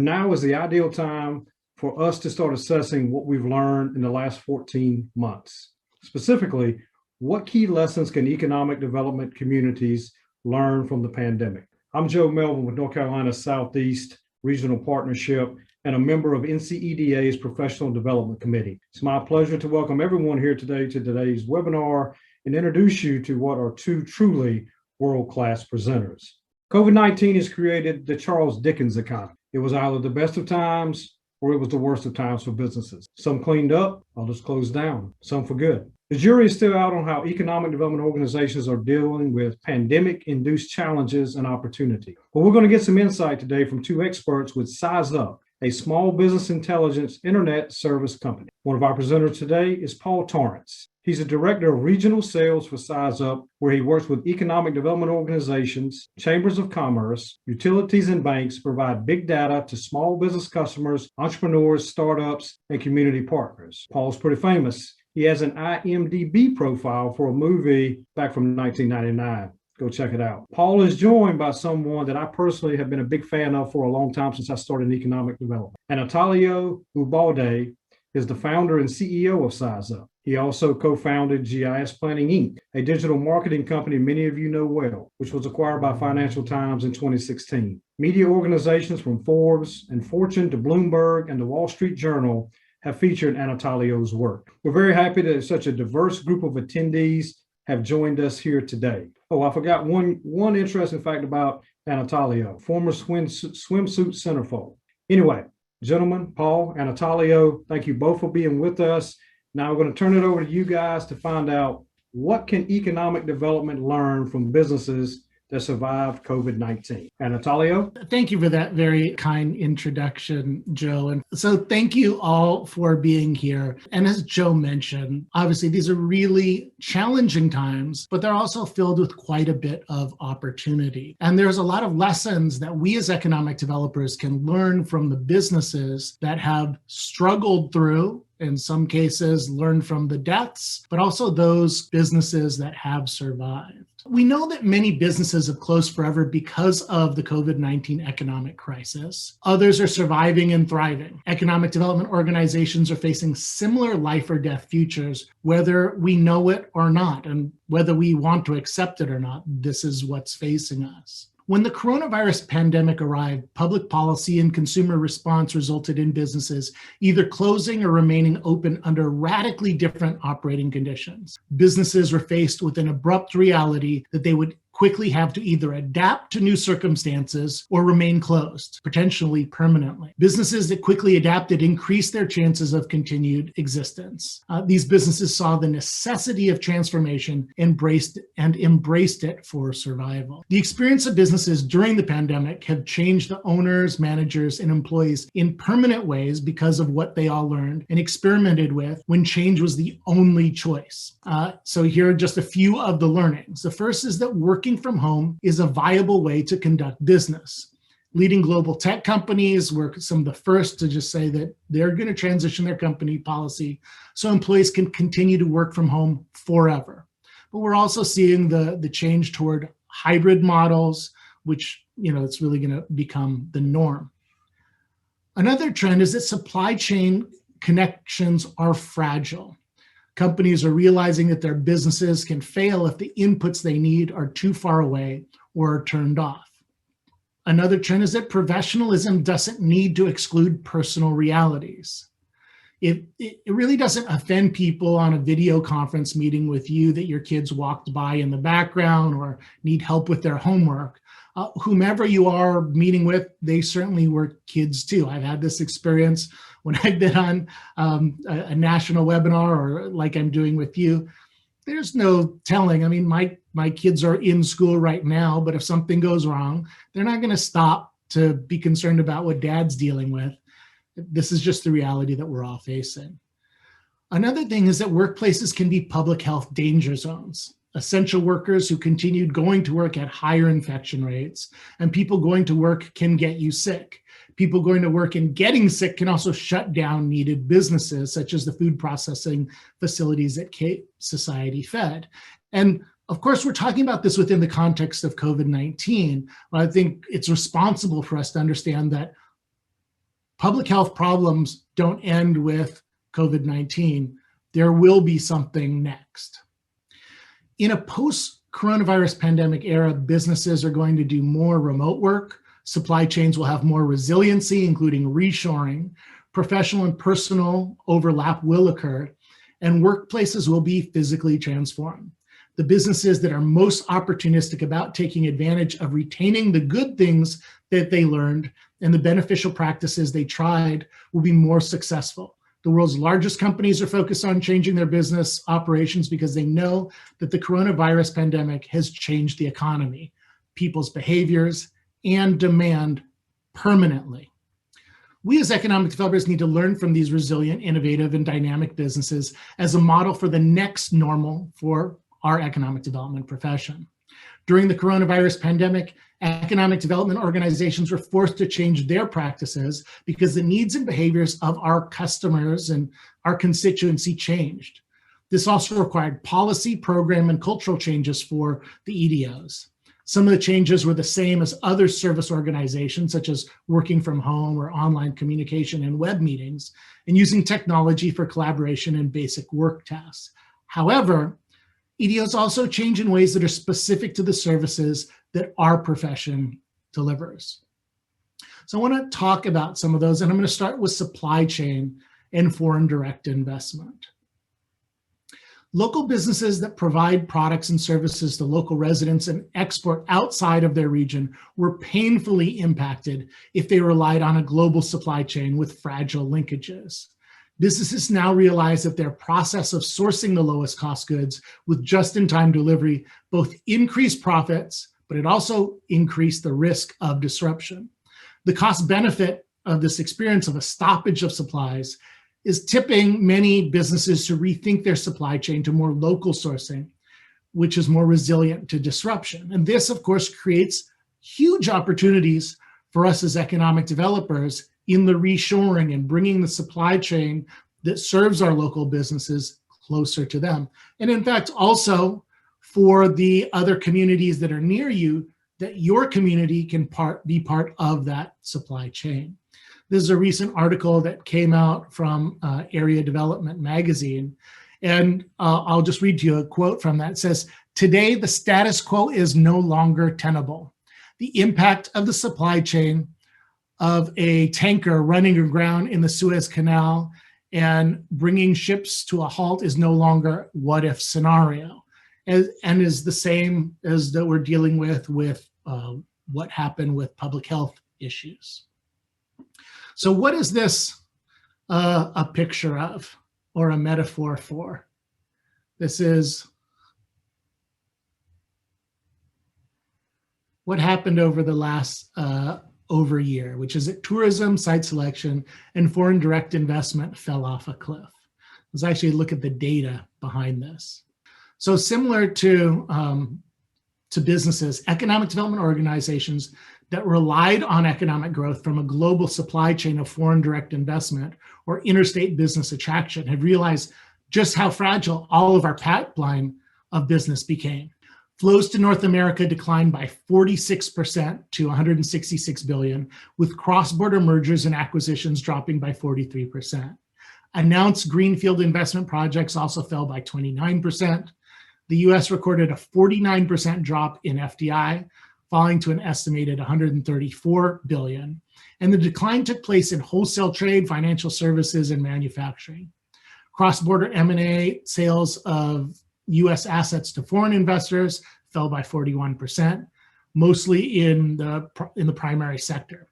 Now is the ideal time for us to start assessing what we've learned in the last 14 months. Specifically, what key lessons can economic development communities learn from the pandemic? I'm Joe Melvin with North Carolina Southeast Regional Partnership and a member of NCEDA's Professional Development Committee. It's my pleasure to welcome everyone here today to today's webinar and introduce you to what are two truly world-class presenters. COVID-19 has created the Charles Dickens economy. It was either the best of times or it was the worst of times for businesses. Some cleaned up, others closed down, some for good. The jury is still out on how economic development organizations are dealing with pandemic-induced challenges and opportunity. But we're going to get some insight today from two experts with Size Up, a small business intelligence internet service company. One of our presenters today is Paul Torrance. He's the director of regional sales for Size Up, where he works with economic development organizations, chambers of commerce, utilities, and banks to provide big data to small business customers, entrepreneurs, startups, and community partners. Paul's pretty famous. He has an IMDb profile for a movie back from 1999. Go check it out. Paul is joined by someone that I personally have been a big fan of for a long time since I started in economic development. Anatolio Ubalde is the founder and CEO of Size Up. He also co-founded GIS Planning Inc., a digital marketing company many of you know well, which was acquired by Financial Times in 2016. Media organizations from Forbes and Fortune to Bloomberg and the Wall Street Journal have featured Anatolio's work. We're very happy that such a diverse group of attendees have joined us here today. Oh, I forgot one interesting fact about Anatolio, former swimsuit centerfold. Anyway, gentlemen, Paul, Anatolio, thank you both for being with us. Now we're going to turn it over to you guys to find out what can economic development learn from businesses that survived COVID-19. Anatolio? Thank you for that very kind introduction, Joe. And so thank you all for being here. And as Joe mentioned, obviously these are really challenging times, but they're also filled with quite a bit of opportunity. And there's a lot of lessons that we as economic developers can learn from the businesses that have struggled through, in some cases, learn from the deaths, but also those businesses that have survived. We know that many businesses have closed forever because of the COVID-19 economic crisis. Others are surviving and thriving. Economic development organizations are facing similar life or death futures, whether we know it or not, and whether we want to accept it or not. This is what's facing us. When the coronavirus pandemic arrived, public policy and consumer response resulted in businesses either closing or remaining open under radically different operating conditions. Businesses were faced with an abrupt reality that they would quickly have to either adapt to new circumstances or remain closed, potentially permanently. Businesses that quickly adapted increased their chances of continued existence. These businesses saw the necessity of transformation, embraced it for survival. The experience of businesses during the pandemic have changed the owners, managers, and employees in permanent ways because of what they all learned and experimented with when change was the only choice. So here are just a few of the learnings. The first is that working from home is a viable way to conduct business. Leading global tech companies were some of the first to just say that they're going to transition their company policy so employees can continue to work from home forever. But we're also seeing the change toward hybrid models, which, it's really going to become the norm. Another trend is that supply chain connections are fragile. Companies are realizing that their businesses can fail if the inputs they need are too far away or are turned off. Another trend is that professionalism doesn't need to exclude personal realities. It really doesn't offend people on a video conference meeting with you that your kids walked by in the background or need help with their homework. Whomever you are meeting with, they certainly were kids too. I've had this experience when I've been on a national webinar or like I'm doing with you. There's no telling. I mean, my kids are in school right now, but if something goes wrong, they're not going to stop to be concerned about what dad's dealing with. This is just the reality that we're all facing. Another thing is that workplaces can be public health danger zones. Essential workers who continued going to work at higher infection rates, and people going to work can get you sick. People going to work and getting sick can also shut down needed businesses, such as the food processing facilities that Society fed. And of course, we're talking about this within the context of COVID-19. But I think it's responsible for us to understand that public health problems don't end with COVID-19. There will be something next. In a post-coronavirus pandemic era, businesses are going to do more remote work. Supply chains will have more resiliency, including reshoring. Professional and personal overlap will occur, and workplaces will be physically transformed. The businesses that are most opportunistic about taking advantage of retaining the good things that they learned and the beneficial practices they tried will be more successful. The world's largest companies are focused on changing their business operations because they know that the coronavirus pandemic has changed the economy, people's behaviors, and demand permanently. We as economic developers need to learn from these resilient, innovative, and dynamic businesses as a model for the next normal for our economic development profession. During the coronavirus pandemic, economic development organizations were forced to change their practices because the needs and behaviors of our customers and our constituency changed. This also required policy, program, and cultural changes for the EDOs. Some of the changes were the same as other service organizations, such as working from home or online communication and web meetings, and using technology for collaboration and basic work tasks. However, EDOs also change in ways that are specific to the services that our profession delivers. So I want to talk about some of those, and I'm going to start with supply chain and foreign direct investment. Local businesses that provide products and services to local residents and export outside of their region were painfully impacted if they relied on a global supply chain with fragile linkages. Businesses now realize that their process of sourcing the lowest cost goods with just-in-time delivery both increased profits, but it also increased the risk of disruption. The cost benefit of this experience of a stoppage of supplies is tipping many businesses to rethink their supply chain to more local sourcing, which is more resilient to disruption. And this, of course, creates huge opportunities for us as economic developers in the reshoring and bringing the supply chain that serves our local businesses closer to them. And in fact, also for the other communities that are near you, that your community can be part of that supply chain. This is a recent article that came out from Area Development Magazine. And I'll just read to you a quote from that. It says, "Today, the status quo is no longer tenable. The impact of the supply chain of a tanker running aground in the Suez Canal and bringing ships to a halt is no longer what if scenario, and is the same as that we're dealing with what happened with public health issues." So what is this a picture of or a metaphor for? This is what happened over the last over a year, which is that tourism, site selection, and foreign direct investment fell off a cliff. Let's actually look at the data behind this. So similar to businesses, economic development organizations that relied on economic growth from a global supply chain of foreign direct investment or interstate business attraction have realized just how fragile all of our pipeline of business became. Flows to North America declined by 46% to 166 billion, with cross-border mergers and acquisitions dropping by 43%. Announced greenfield investment projects also fell by 29%. The US recorded a 49% drop in FDI, falling to an estimated 134 billion. And the decline took place in wholesale trade, financial services, and manufacturing. Cross-border M&A sales of US assets to foreign investors fell by 41%, mostly in the primary sector.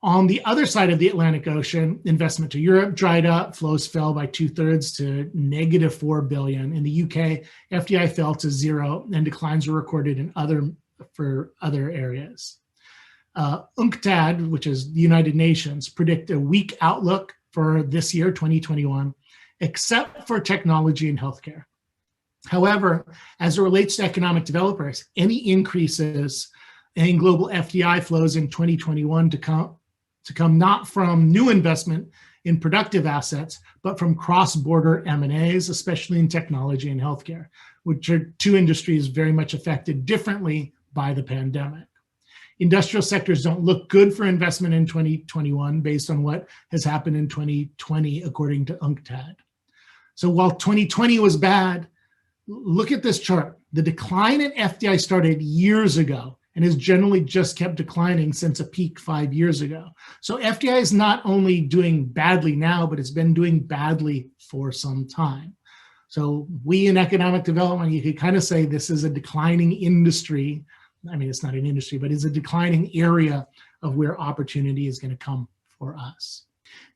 On the other side of the Atlantic Ocean, investment to Europe dried up, flows fell by 2/3 to negative 4 billion. In the UK, FDI fell to 0, and declines were recorded in other areas. UNCTAD, which is the United Nations, predict a weak outlook for this year, 2021, except for technology and healthcare. However, as it relates to economic developers, any increases in global FDI flows in 2021 to come not from new investment in productive assets, but from cross-border M&As, especially in technology and healthcare, which are two industries very much affected differently by the pandemic. Industrial sectors don't look good for investment in 2021 based on what has happened in 2020, according to UNCTAD. So while 2020 was bad, look at this chart. The decline in FDI started years ago and has generally just kept declining since a peak 5 years ago. So FDI is not only doing badly now, but it's been doing badly for some time. So we in economic development, you could kind of say this is a declining industry. I mean, it's not an industry, but it's a declining area of where opportunity is going to come for us.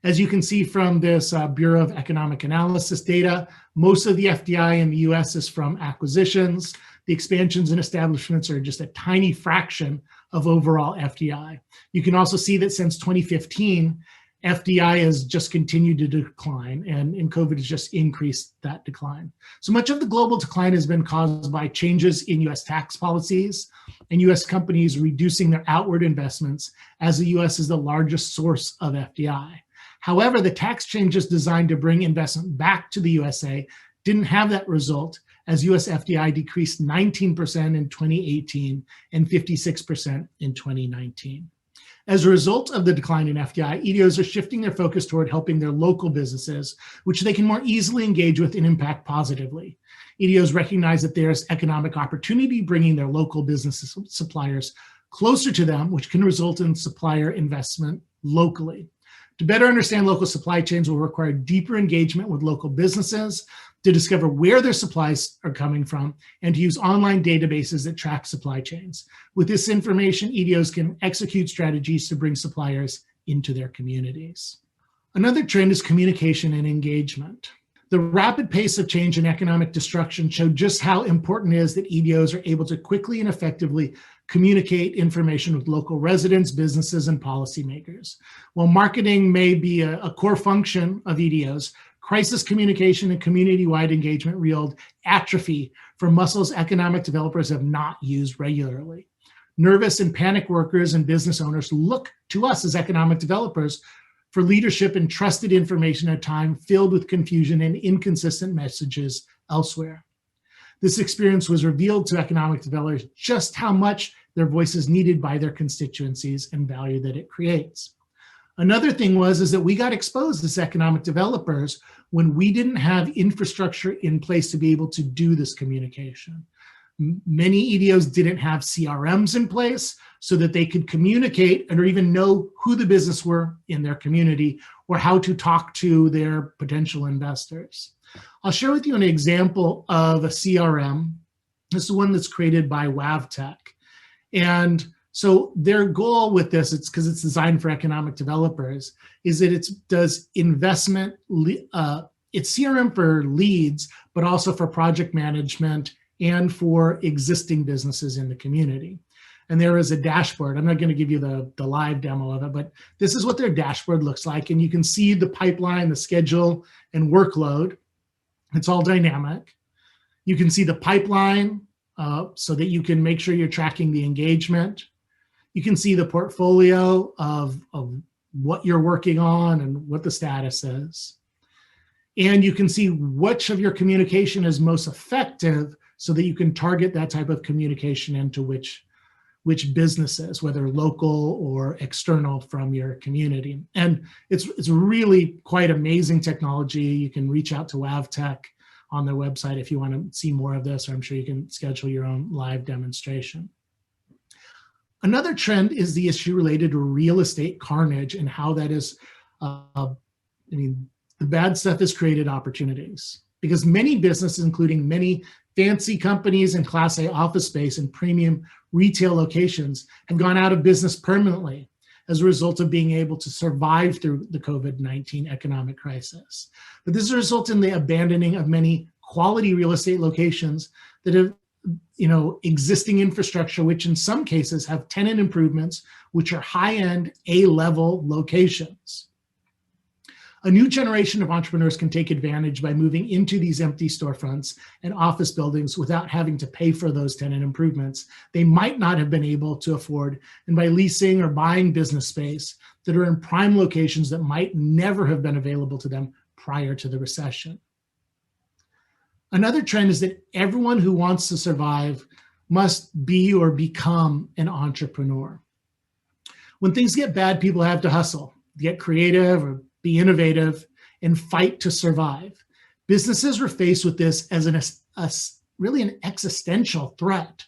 As you can see from this Bureau of Economic Analysis data, most of the FDI in the US is from acquisitions. The expansions and establishments are just a tiny fraction of overall FDI. You can also see that since 2015, FDI has just continued to decline, and COVID has just increased that decline. So much of the global decline has been caused by changes in US tax policies and US companies reducing their outward investments, as the US is the largest source of FDI. However, the tax changes designed to bring investment back to the USA didn't have that result, as US FDI decreased 19% in 2018 and 56% in 2019. As a result of the decline in FDI, EDOs are shifting their focus toward helping their local businesses, which they can more easily engage with and impact positively. EDOs recognize that there's economic opportunity bringing their local business suppliers closer to them, which can result in supplier investment locally. To better understand local supply chains will require deeper engagement with local businesses to discover where their supplies are coming from and to use online databases that track supply chains. With this information, EDOs can execute strategies to bring suppliers into their communities. Another trend is communication and engagement. The rapid pace of change and economic destruction showed just how important it is that EDOs are able to quickly and effectively communicate information with local residents, businesses, and policymakers. While marketing may be a core function of EDOs, crisis communication and community-wide engagement wield atrophy for muscles economic developers have not used regularly. Nervous and panicked workers and business owners look to us as economic developers for leadership and trusted information at a time filled with confusion and inconsistent messages elsewhere. This experience was revealed to economic developers just how much their voice is needed by their constituencies and value that it creates. Another thing is that we got exposed as economic developers when we didn't have infrastructure in place to be able to do this communication. Many EDOs didn't have CRMs in place so that they could communicate or even know who the business were in their community or how to talk to their potential investors. I'll share with you an example of a CRM. This is one that's created by Lavtech. And so their goal with this, it's because it's designed for economic developers, is that it does investment, it's CRM for leads, but also for project management and for existing businesses in the community. And there is a dashboard. I'm not going to give you the live demo of it, but this is what their dashboard looks like. And you can see the pipeline, the schedule, and workload. It's all dynamic. You can see the pipeline so that you can make sure you're tracking the engagement. You can see the portfolio of what you're working on and what the status is. And you can see which of your communication is most effective so that you can target that type of communication into which businesses, whether local or external from your community. And it's really quite amazing technology. You can reach out to Lavtech on their website if you want to see more of this, or I'm sure you can schedule your own live demonstration. Another trend is the issue related to real estate carnage and how that is, the bad stuff has created opportunities because many businesses, including many fancy companies in Class A office space and premium retail locations, have gone out of business permanently as a result of being able to survive through the COVID-19 economic crisis. But this has resulted in the abandoning of many quality real estate locations that have existing infrastructure, which in some cases have tenant improvements, which are high-end A-level locations. A new generation of entrepreneurs can take advantage by moving into these empty storefronts and office buildings without having to pay for those tenant improvements they might not have been able to afford, and by leasing or buying business space that are in prime locations that might never have been available to them prior to the recession. Another trend is that everyone who wants to survive must be or become an entrepreneur. When things get bad, people have to hustle, get creative or be innovative and fight to survive. Businesses were faced with this as really an existential threat.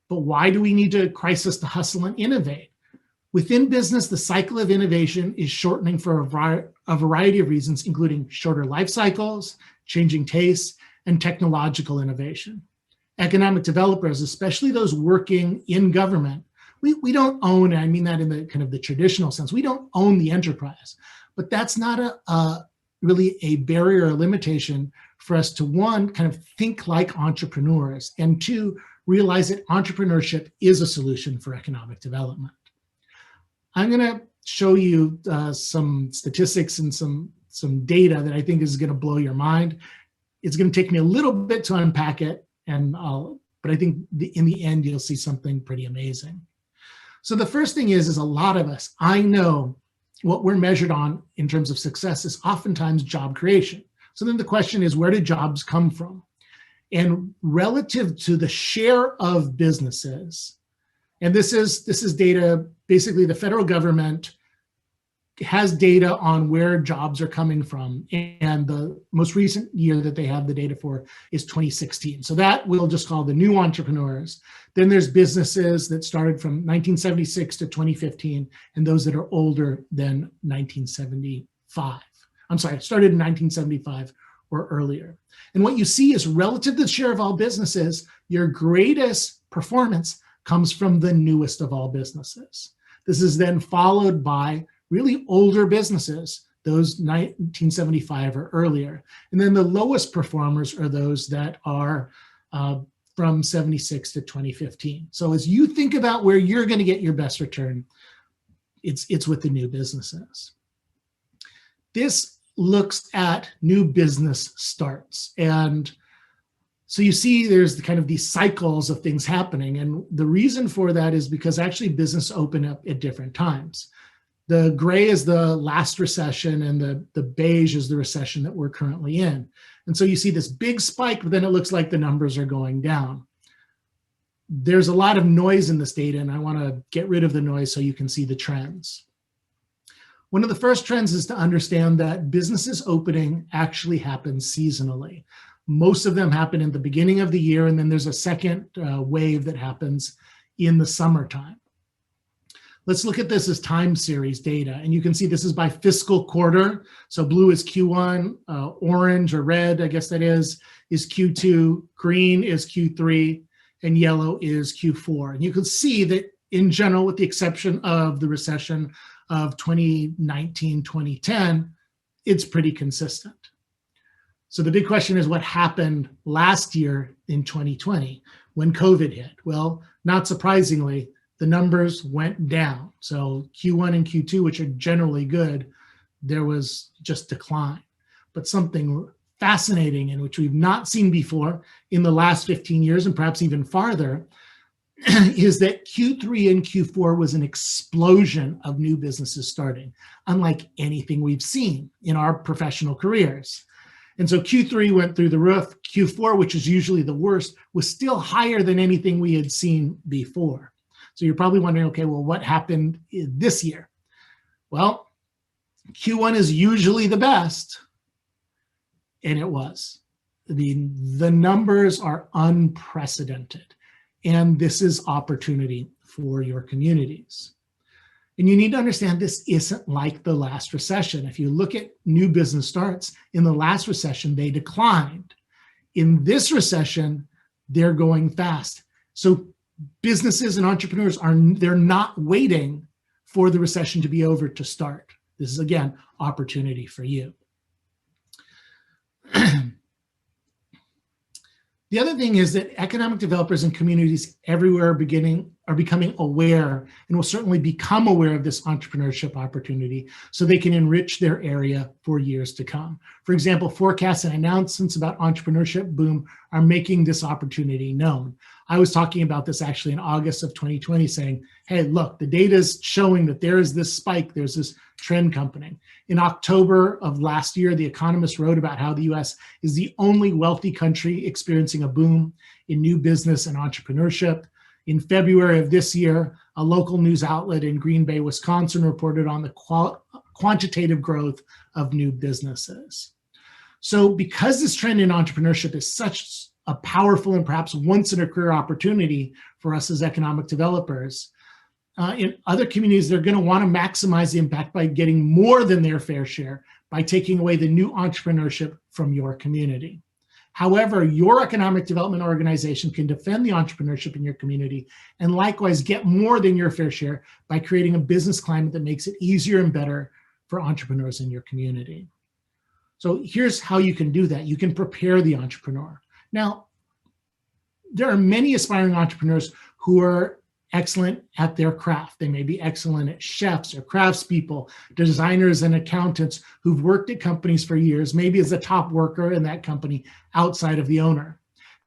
But why do we need a crisis to hustle and innovate? Within business, the cycle of innovation is shortening for a variety of reasons, including shorter life cycles, changing tastes, and technological innovation. Economic developers, especially those working in government, we don't own, I mean that in the kind of the traditional sense, we don't own the enterprise, but that's not really a barrier or limitation for us to, one, kind of think like entrepreneurs, and two, realize that entrepreneurship is a solution for economic development. I'm going to show you some statistics and some data that I think is going to blow your mind. It's going to take me a little bit to unpack it, but I think in the end, you'll see something pretty amazing. So the first thing is a lot of us, I know what we're measured on in terms of success is oftentimes job creation. So then the question is, where do jobs come from? And relative to the share of businesses, and this is data, basically the federal government has data on where jobs are coming from. And the most recent year that they have the data for is 2016. So that we'll just call the new entrepreneurs. Then there's businesses that started from 1976 to 2015, and those that are older than 1975. I'm sorry, started in 1975 or earlier. And what you see is relative to the share of all businesses, your greatest performance comes from the newest of all businesses. This is then followed by really older businesses, those 1975 or earlier. And then the lowest performers are those that are from 76 to 2015. So as you think about where you're going to get your best return, it's with the new businesses. This looks at new business starts. And so you see there's the kind of these cycles of things happening. And the reason for that is because actually business open up at different times. The gray is the last recession and the beige is the recession that we're currently in. And so you see this big spike, but then it looks like the numbers are going down. There's a lot of noise in this data, and I want to get rid of the noise so you can see the trends. One of the first trends is to understand that businesses opening actually happens seasonally. Most of them happen in the beginning of the year, and then there's a second wave that happens in the summertime. Let's look at this as time series data, and you can see this is by fiscal quarter. So blue is Q1, orange or red, I guess that is Q2, green is Q3, and yellow is Q4. And you can see that in general, with the exception of the recession of 2019, 2010, it's pretty consistent. So the big question is what happened last year in 2020 when COVID hit? Well, not surprisingly, the numbers went down. So Q1 and Q2, which are generally good, there was just decline. But something fascinating and which we've not seen before in the last 15 years and perhaps even farther is that Q3 and Q4 was an explosion of new businesses starting, unlike anything we've seen in our professional careers. And so Q3 went through the roof. Q4, which is usually the worst, was still higher than anything we had seen before. So you're probably wondering, okay, well, what happened this year? Well, Q1 is usually the best, and it was. The numbers are unprecedented, and this is opportunity for your communities. And you need to understand this isn't like the last recession. If you look at new business starts, in the last recession, they declined. In this recession, they're going fast. So businesses and entrepreneurs they're not waiting for the recession to be over to start. This is, again, opportunity for you. The other thing is that economic developers and communities everywhere are becoming aware and will certainly become aware of this entrepreneurship opportunity so they can enrich their area for years to come. For example, forecasts and announcements about entrepreneurship boom are making this opportunity known. I was talking about this actually in August of 2020 saying, hey, look, the data is showing that there is this spike, there's this trend coming. In October of last year, The Economist wrote about how the US is the only wealthy country experiencing a boom in new business and entrepreneurship. In February of this year, A local news outlet in Green Bay, Wisconsin reported on the quantitative growth of new businesses. So because this trend in entrepreneurship is such a powerful and perhaps once in a career opportunity for us as economic developers, in other communities, they're going to want to maximize the impact by getting more than their fair share by taking away the new entrepreneurship from your community. However, your economic development organization can defend the entrepreneurship in your community and likewise get more than your fair share by creating a business climate that makes it easier and better for entrepreneurs in your community. So here's how you can do that. You can prepare the entrepreneur. Now, there are many aspiring entrepreneurs who are excellent at their craft. They may be excellent at chefs or craftspeople, designers and accountants who've worked at companies for years, maybe as a top worker in that company outside of the owner.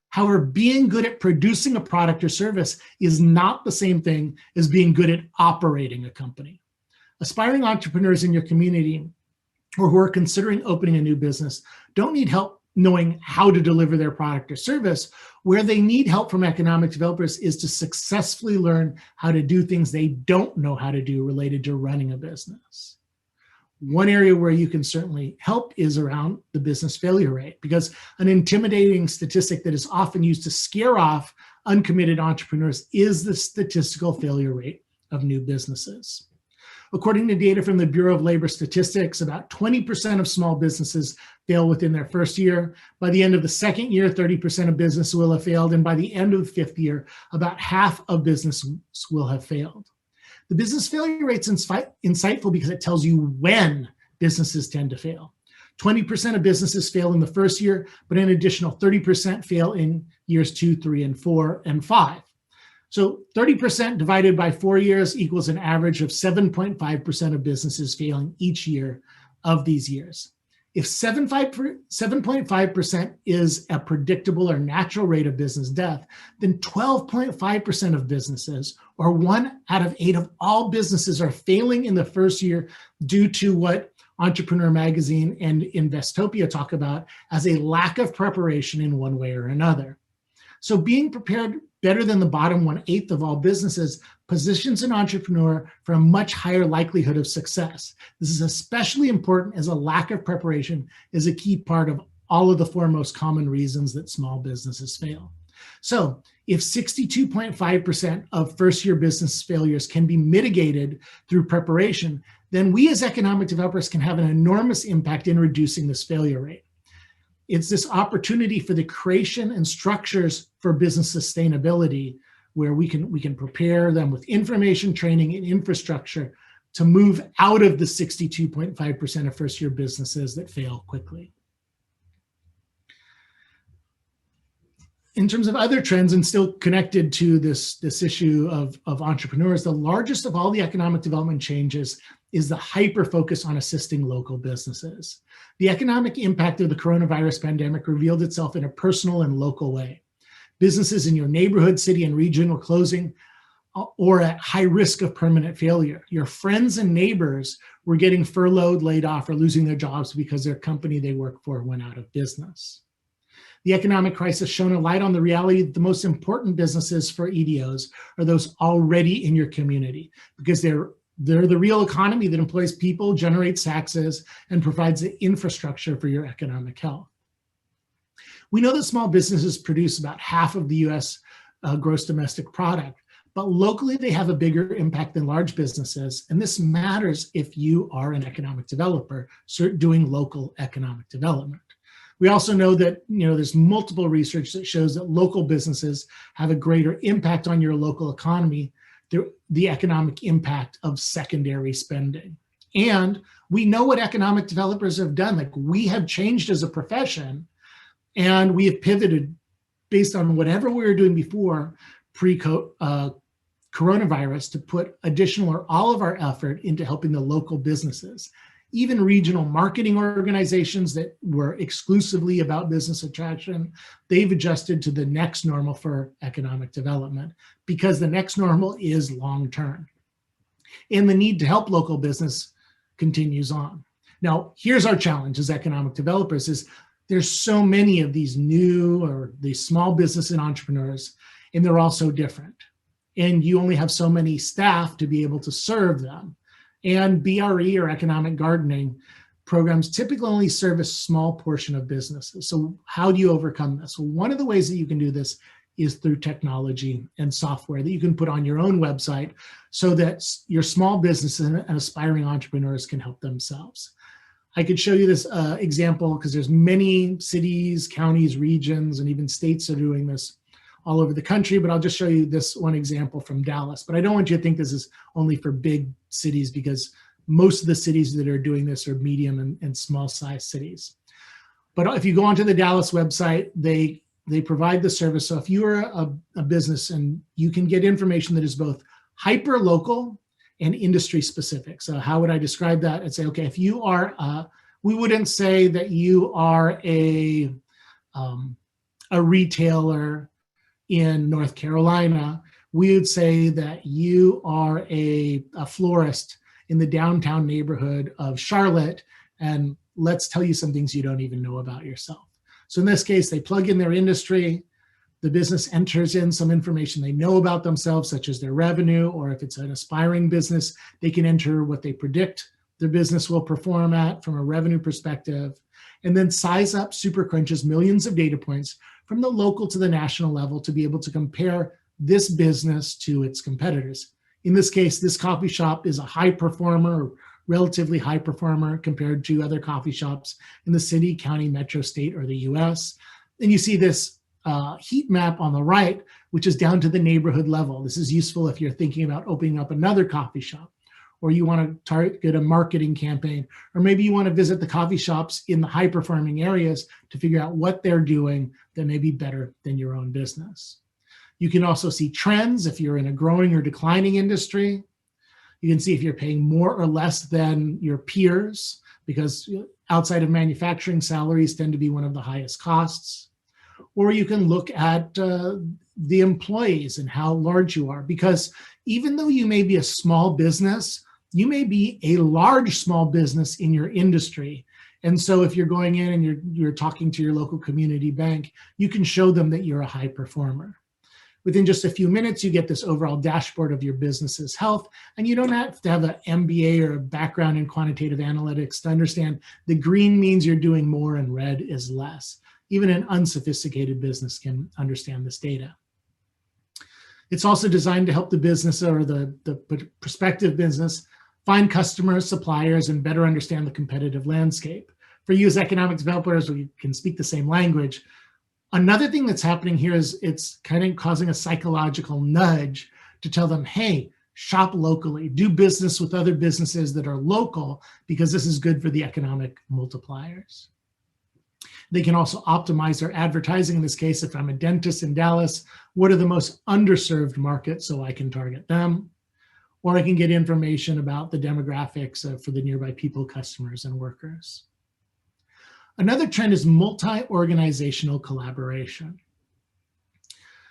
However, being good at producing a product or service is not the same thing as being good at operating a company. Aspiring entrepreneurs in your community or who are considering opening a new business don't need help knowing how to deliver their product or service. Where they need help from economic developers is to successfully learn how to do things they don't know how to do related to running a business. One area where you can certainly help is around the business failure rate, because an intimidating statistic that is often used to scare off uncommitted entrepreneurs is the statistical failure rate of new businesses. According to data from the Bureau of Labor Statistics, about 20% of small businesses fail within their first year. By the end of the second year, 30% of business will have failed. And by the end of the fifth year, about half of business will have failed. The business failure rate's insightful because it tells you when businesses tend to fail. 20% of businesses fail in the first year, but an additional 30% fail in years 2, 3, and 4, and 5. So 30% divided by 4 years equals an average of 7.5% of businesses failing each year of these years. If 7.5% is a predictable or natural rate of business death, then 12.5% of businesses, or 1 out of 8 of all businesses, are failing in the first year due to what Entrepreneur Magazine and Investopia talk about as a lack of preparation in one way or another. So being prepared better than the bottom 1/8 of all businesses positions an entrepreneur for a much higher likelihood of success. This is especially important as a lack of preparation is a key part of all of the 4 most common reasons that small businesses fail. So if 62.5% of first-year business failures can be mitigated through preparation, then we as economic developers can have an enormous impact in reducing this failure rate. It's this opportunity for the creation and structures for business sustainability where we can prepare them with information, training, and infrastructure to move out of the 62.5% of first-year businesses that fail quickly. In terms of other trends, and still connected to this issue of entrepreneurs, the largest of all the economic development changes is the hyper-focus on assisting local businesses. The economic impact of the coronavirus pandemic revealed itself in a personal and local way. Businesses in your neighborhood, city, and region were closing or at high risk of permanent failure. Your friends and neighbors were getting furloughed, laid off, or losing their jobs because their company they work for went out of business. The economic crisis shone a light on the reality that the most important businesses for EDOs are those already in your community, because they're the real economy that employs people, generates taxes, and provides the infrastructure for your economic health. We know that small businesses produce about half of the US gross domestic product, but locally they have a bigger impact than large businesses, and this matters if you are an economic developer doing local economic development. We also know that there's multiple research that shows that local businesses have a greater impact on your local economy through the economic impact of secondary spending. And we know what economic developers have done. Like, we have changed as a profession, and we have pivoted based on whatever we were doing before coronavirus to put additional or all of our effort into helping the local businesses. Even regional marketing organizations that were exclusively about business attraction, they've adjusted to the next normal for economic development, because the next normal is long-term. And the need to help local business continues on. Now, here's our challenge as economic developers is there's so many of these new or these small business and entrepreneurs, and they're all so different. and you only have so many staff to be able to serve them. And BRE, or economic gardening, programs typically only serve a small portion of businesses. So how do you overcome this? Well, one of the ways that you can do this is through technology and software that you can put on your own website so that your small businesses and aspiring entrepreneurs can help themselves. I could show you this example because there's many cities, counties, regions, and even states that are doing this all over the country, but I'll just show you this one example from Dallas. But I don't want you to think this is only for big cities, because most of the cities that are doing this are medium and small size cities. But if you go onto the Dallas website, they provide the service. So if you are a business, and you can get information that is both hyper local and industry specific. So how would I describe that? I'd say, okay, if you are, we wouldn't say that you are a retailer in North Carolina. We would say that you are a florist in the downtown neighborhood of Charlotte, and let's tell you some things you don't even know about yourself. So in this case, they plug in their industry, the business enters in some information they know about themselves, such as their revenue, or if it's an aspiring business, they can enter what they predict their business will perform at from a revenue perspective, and then size up super crunches millions of data points from the local to the national level to be able to compare this business to its competitors. In this case, this coffee shop is a high performer, or relatively high performer compared to other coffee shops in the city, county, metro, state, or the US. And you see this heat map on the right, which is down to the neighborhood level. This is useful if you're thinking about opening up another coffee shop, or you want to target a marketing campaign, or maybe you want to visit the coffee shops in the high performing areas to figure out what they're doing that may be better than your own business. You can also see trends if you're in a growing or declining industry. You can see if you're paying more or less than your peers, because outside of manufacturing, salaries tend to be one of the highest costs. Or you can look at the employees and how large you are, because even though you may be a small business, you may be a large small business in your industry. And so if you're going in and you're talking to your local community bank, you can show them that you're a high performer. Within just a few minutes, you get this overall dashboard of your business's health, and you don't have to have an MBA or a background in quantitative analytics to understand the green means you're doing more and red is less. Even an unsophisticated business can understand this data. It's also designed to help the business or the prospective business find customers, suppliers, and better understand the competitive landscape. For you as economic developers, we can speak the same language. Another thing that's happening here is it's kind of causing a psychological nudge to tell them, hey, shop locally, do business with other businesses that are local, because this is good for the economic multipliers. They can also optimize their advertising. In this case, if I'm a dentist in Dallas, what are the most underserved markets so I can target them? Or I can get information about the demographics for the nearby people, customers, and workers. Another trend is multi-organizational collaboration.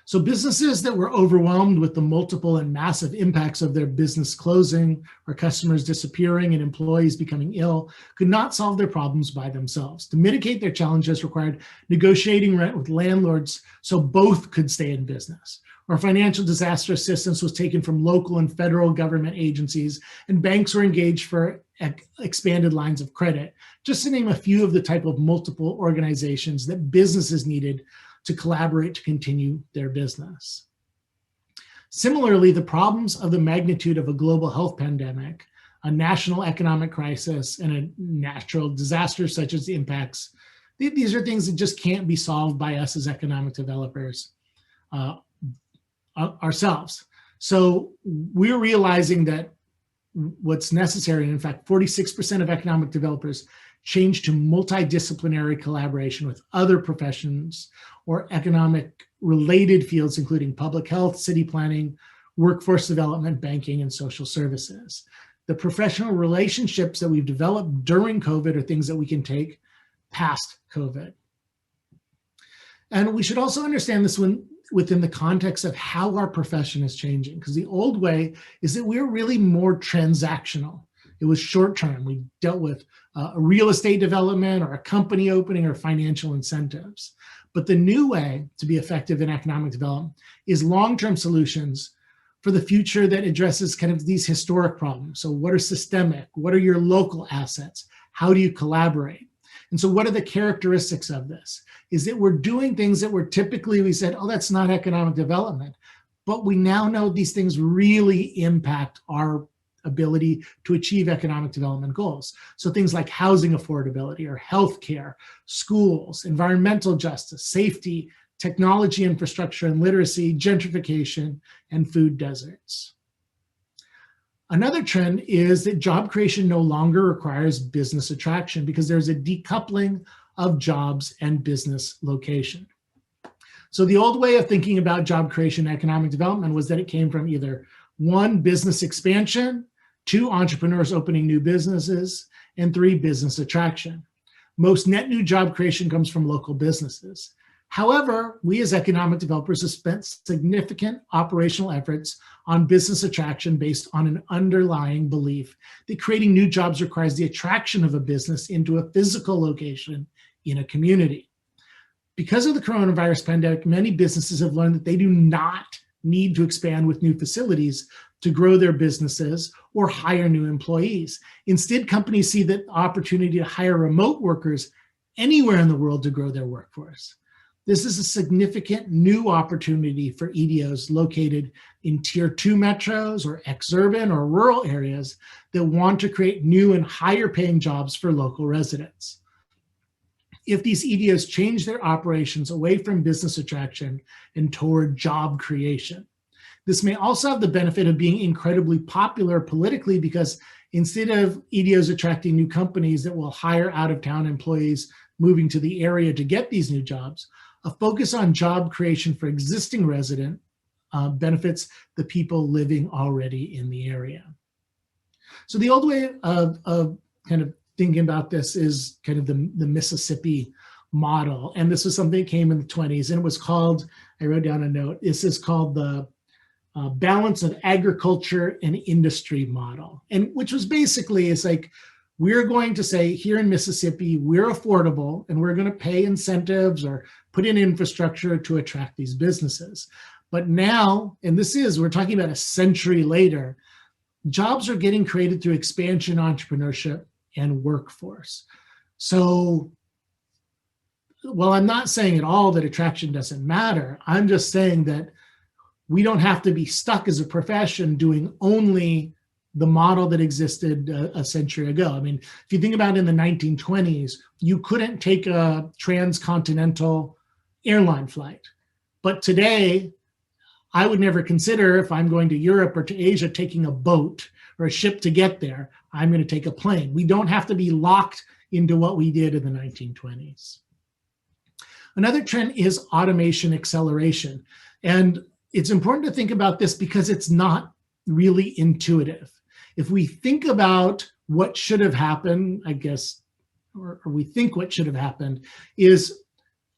So businesses that were overwhelmed with the multiple and massive impacts of their business closing, or customers disappearing and employees becoming ill, could not solve their problems by themselves. To mitigate their challenges required negotiating rent with landlords so both could stay in business. Or financial disaster assistance was taken from local and federal government agencies, and banks were engaged for expanded lines of credit, just to name a few of the type of multiple organizations that businesses needed to collaborate to continue their business. Similarly, the problems of the magnitude of a global health pandemic, a national economic crisis, and a natural disaster such as the impacts, these are things that just can't be solved by us as economic developers ourselves. So we're realizing that what's necessary, and in fact, 46% of economic developers change to multidisciplinary collaboration with other professions or economic related fields, including public health, city planning, workforce development, banking, and social services. The professional relationships that we've developed during COVID are things that we can take past COVID. And we should also understand this within the context of how our profession is changing, because the old way is that we're really more transactional. It was short term. We dealt with a real estate development or a company opening or financial incentives. But the new way to be effective in economic development is long-term solutions for the future that addresses kind of these historic problems. So what are systemic? What are your local assets? How do you collaborate? And so what are the characteristics of this? Is that we're doing things that were typically, we said, oh, that's not economic development. But we now know these things really impact our ability to achieve economic development goals. So things like housing affordability or healthcare, schools, environmental justice, safety, technology infrastructure and literacy, gentrification, and food deserts. Another trend is that job creation no longer requires business attraction because there's a decoupling of jobs and business location. So the old way of thinking about job creation and economic development was that it came from either one, business expansion, two, entrepreneurs opening new businesses, and three, business attraction. Most net new job creation comes from local businesses. However, we as economic developers have spent significant operational efforts on business attraction based on an underlying belief that creating new jobs requires the attraction of a business into a physical location in a community. Because of the coronavirus pandemic, many businesses have learned that they do not need to expand with new facilities to grow their businesses or hire new employees. Instead, companies see the opportunity to hire remote workers anywhere in the world to grow their workforce. This is a significant new opportunity for EDOs located in tier 2 metros or ex-urban or rural areas that want to create new and higher paying jobs for local residents. If these EDOs change their operations away from business attraction and toward job creation, this may also have the benefit of being incredibly popular politically because instead of EDOs attracting new companies that will hire out-of-town employees moving to the area to get these new jobs, a focus on job creation for existing resident benefits the people living already in the area. So the old way of kind of thinking about this is kind of the Mississippi model. And this was something that came in the 20s and it was called, I wrote down a note, this is called the balance of agriculture and industry model. And which was basically, it's like, we're going to say here in Mississippi, we're affordable and we're going to pay incentives or put in infrastructure to attract these businesses. But now, and this is, we're talking about a century later, jobs are getting created through expansion, entrepreneurship, and workforce. So, well, I'm not saying at all that attraction doesn't matter. I'm just saying that we don't have to be stuck as a profession doing only the model that existed a century ago. I mean, if you think about it in the 1920s, you couldn't take a transcontinental airline flight. But today, I would never consider, if I'm going to Europe or to Asia, taking a boat or a ship to get there. I'm going to take a plane. We don't have to be locked into what we did in the 1920s. Another trend is automation acceleration. And it's important to think about this because it's not really intuitive. If we think about what should have happened, I guess, or we think what should have happened is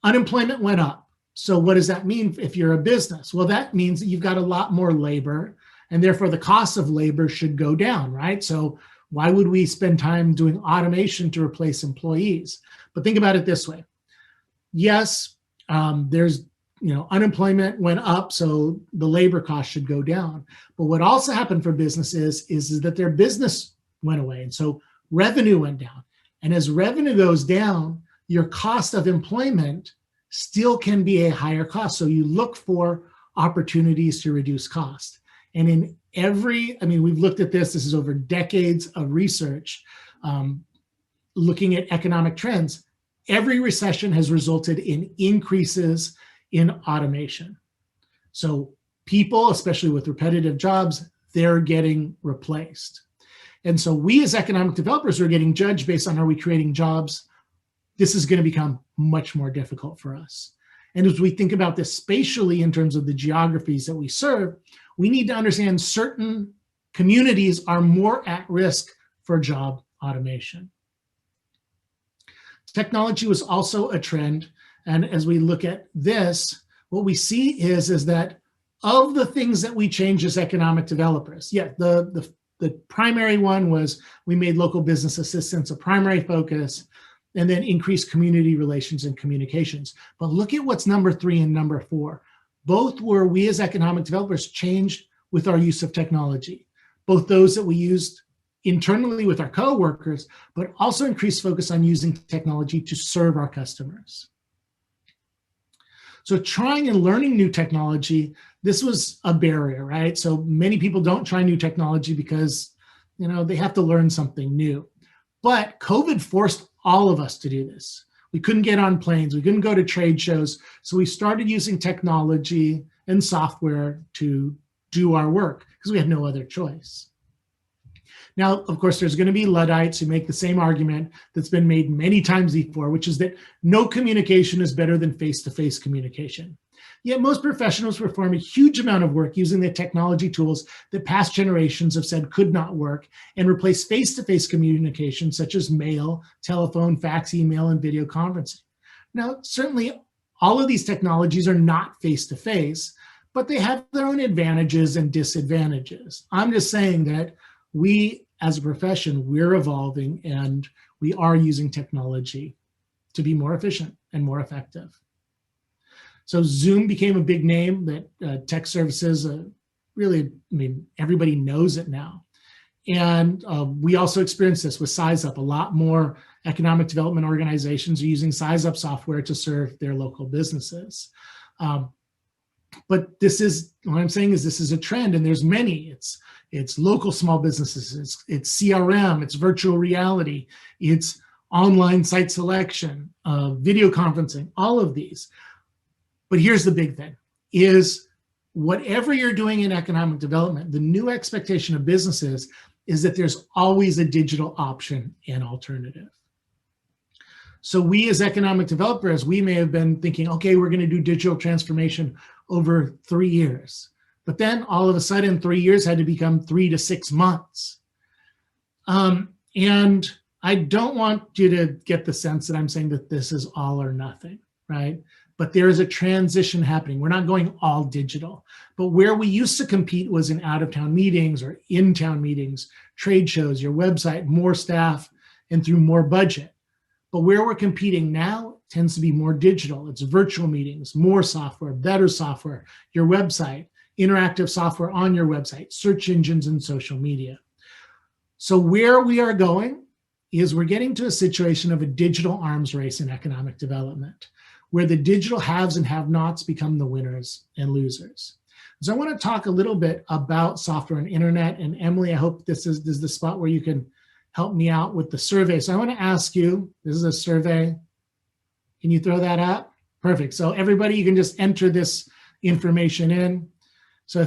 unemployment went up. So what does that mean if you're a business? Well, that means that you've got a lot more labor and therefore the cost of labor should go down, right? So why would we spend time doing automation to replace employees? But think about it this way. Yes, there's unemployment went up, so the labor cost should go down. But what also happened for businesses is that their business went away. And so revenue went down. And as revenue goes down, your cost of employment still can be a higher cost. So you look for opportunities to reduce cost. And in we've looked at this is over decades of research, looking at economic trends. Every recession has resulted in increases in automation. So people, especially with repetitive jobs, they're getting replaced. And so we as economic developers are getting judged based on, are we creating jobs? This is going to become much more difficult for us. And as we think about this spatially in terms of the geographies that we serve, we need to understand certain communities are more at risk for job automation. Technology was also a trend. And as we look at this, what we see is that of the things that we change as economic developers, the primary one was we made local business assistance a primary focus and then increased community relations and communications. But look at what's number 3 and number 4. Both were we as economic developers changed with our use of technology, both those that we used internally with our coworkers, but also increased focus on using technology to serve our customers. So trying and learning new technology, this was a barrier, right? So many people don't try new technology because, they have to learn something new. But COVID forced all of us to do this. We couldn't get on planes, we couldn't go to trade shows. So we started using technology and software to do our work because we had no other choice. Now, of course, there's going to be Luddites who make the same argument that's been made many times before, which is that no communication is better than face-to-face communication. Yet most professionals perform a huge amount of work using the technology tools that past generations have said could not work and replace face-to-face communication such as mail, telephone, fax, email, and video conferencing. Now, certainly all of these technologies are not face-to-face, but they have their own advantages and disadvantages. I'm just saying that we, as a profession, we're evolving and we are using technology to be more efficient and more effective. So Zoom became a big name that tech services really, everybody knows it now. And we also experienced this with SizeUp. A lot more economic development organizations are using SizeUp software to serve their local businesses. But what I'm saying is this is a trend, and there's many. It's local small businesses, it's CRM, it's virtual reality, it's online site selection, video conferencing, all of these. But here's the big thing, is whatever you're doing in economic development, the new expectation of businesses is that there's always a digital option and alternative. So we as economic developers, we may have been thinking, okay, we're going to do digital transformation over 3 years. But then all of a sudden 3 years had to become 3 to 6 months. And I don't want you to get the sense that I'm saying that this is all or nothing, right? But there is a transition happening. We're not going all digital. But where we used to compete was in out-of-town meetings or in-town meetings, trade shows, your website, more staff, and through more budget. But where we're competing now tends to be more digital. It's virtual meetings, more software, better software, your website, interactive software on your website, search engines, and social media. So where we are going is we're getting to a situation of a digital arms race in economic development, where the digital haves and have-nots become the winners and losers. So I want to talk a little bit about software and internet. And Emily, I hope this is the spot where you can help me out with the survey. So I want to ask you, this is a survey. Can you throw that up? Perfect. So everybody, you can just enter this information in. So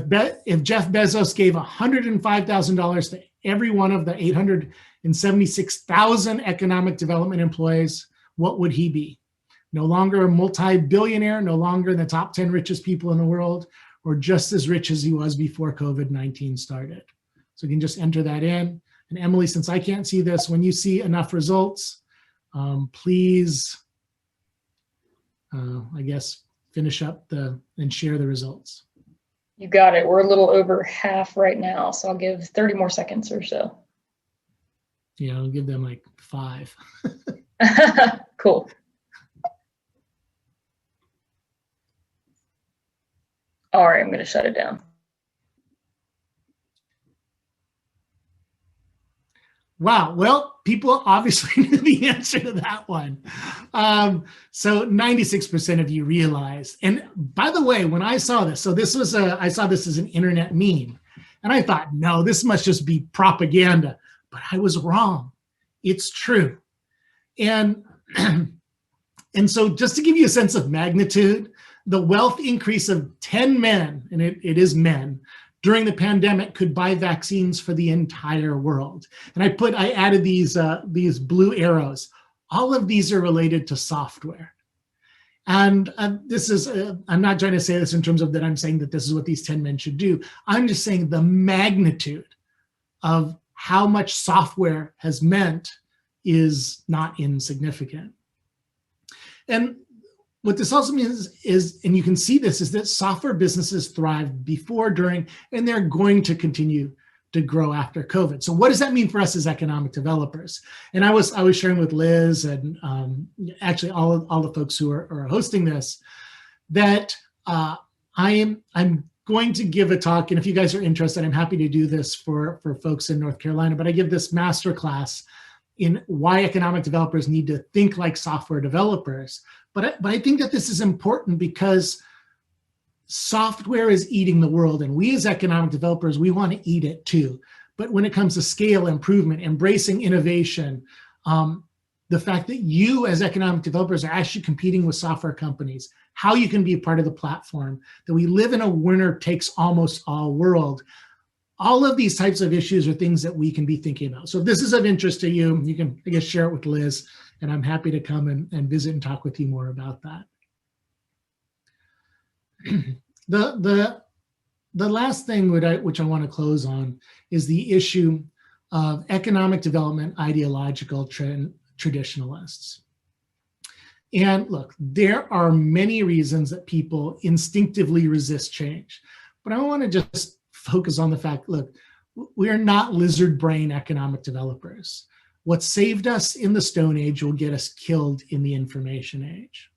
if Jeff Bezos gave $105,000 to every one of the 876,000 economic development employees, what would he be? No longer a multi-billionaire, no longer in the top 10 richest people in the world, or just as rich as he was before COVID-19 started. So you can just enter that in. And Emily, since I can't see this, when you see enough results, please, I guess, finish up and share the results. You got it. We're a little over half right now, so I'll give 30 more seconds or so. Yeah, I'll give them like 5. Cool. All right, I'm going to shut it down. Wow. Well, people obviously knew the answer to that one. So 96% of you realized. And by the way, when I saw this, so this was I saw this as an internet meme. And I thought, no, this must just be propaganda. But I was wrong. It's true. And so just to give you a sense of magnitude, the wealth increase of 10 men, and it is men, during the pandemic could buy vaccines for the entire world. And I added these blue arrows. All of these are related to software. And this is, I'm not trying to say this in terms of that I'm saying that this is what these 10 men should do. I'm just saying the magnitude of how much software has meant is not insignificant. And what this also means is, and you can see this, is that software businesses thrived before, during, and they're going to continue to grow after COVID. So what does that mean for us as economic developers? And I was sharing with Liz and actually all the folks who are hosting this, that I'm going to give a talk, and if you guys are interested, I'm happy to do this for folks in North Carolina, but I give this masterclass in why economic developers need to think like software developers. But I think that this is important because software is eating the world, and we as economic developers, we want to eat it too. But when it comes to scale, improvement, embracing innovation, the fact that you as economic developers are actually competing with software companies, how you can be a part of the platform, that we live in a winner takes almost all world. All of these types of issues are things that we can be thinking about. So if this is of interest to you, you can, I guess, share it with Liz, and I'm happy to come and visit and talk with you more about that. The last thing which I want to close on is the issue of economic development ideological traditionalists. And look, there are many reasons that people instinctively resist change, but I want to just focus on the fact, look, we are not lizard brain economic developers. What saved us in the Stone Age will get us killed in the information age.